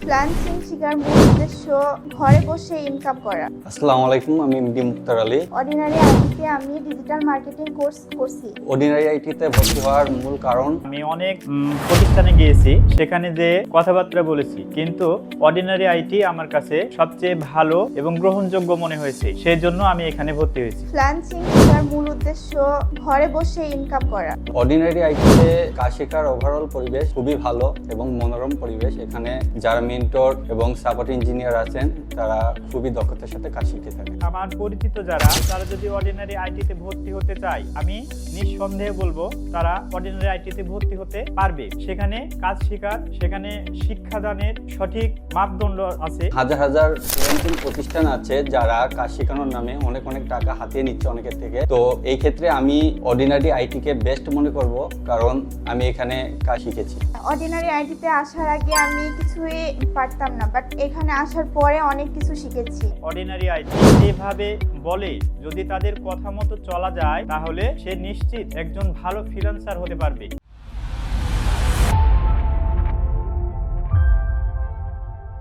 Freelancing শেখার মূল উদ্দেশ্য ঘরে বসে ইনকাম করা। আসসালামু আলাইকুম, আমি এমডি মুক্তার আলী। অর্ডিনারি আইটিতে আমি ডিজিটাল মার্কেটিং কোর্স করছি। অর্ডিনারি আইটিতে ভর্তি হওয়ার মূল কারণ, আমি অনেক প্রতিষ্ঠানে গিয়েছি, সেখানে যে কথাবার্তা বলেছি, কিন্তু অর্ডিনারি আইটি আমার কাছে সবচেয়ে ভালো এবং গ্রহণযোগ্য মনে হয়েছে, সেই জন্য আমি এখানে ভর্তি হয়েছি। ফ্রিল্যান্সিং শেখার মূল উদ্দেশ্য ঘরে বসে ইনকাম করা। অর্ডিনারি আইটিতে কাজ শেখার ওভারঅল পরিবেশ খুবই ভালো এবং মনোরম পরিবেশ। এখানে যারা মেন্টর এবং সাপোর্ট ইঞ্জিনিয়ার আছেন তারা খুবই দক্ষতার সাথে কাজ শিখে থাকে। আমার পরিচিত তারা যদি অর্ডিনারি আইটিতে ভর্তি হতে চায়, আমি নিঃসন্দেহে বলবো তারা অর্ডিনারি আইটিতে ভর্তি হতে পারবে। সেখানে কাজ শেখার, সেখানে শিক্ষাদানের সঠিক মাপদণ্ড আছে। হাজার হাজার ফ্রিল্যান্সিং প্রতিষ্ঠান আছে যারা কাজ শেখানোর নামে অনেক অনেক টাকা হাতিয়ে নিচ্ছে অনেকের থেকে। তো এই ক্ষেত্রে আমি অর্ডিনারি আইটিকে বেস্ট মনে করব, কারণ আমি এখানে কাজ শিখেছি। অর্ডিনারি আইটিতে আসার আগে আমি কিছুই পারতাম না, বাট এখানে আসার পরে অনেক কিছু শিখেছি। অর্ডিনারি আইটি যেভাবে বলে, যদি তাদের কথা মতো চলা যায়, তাহলে সে নিশ্চিত একজন ভালো ফ্রিল্যান্সার হতে পারবে।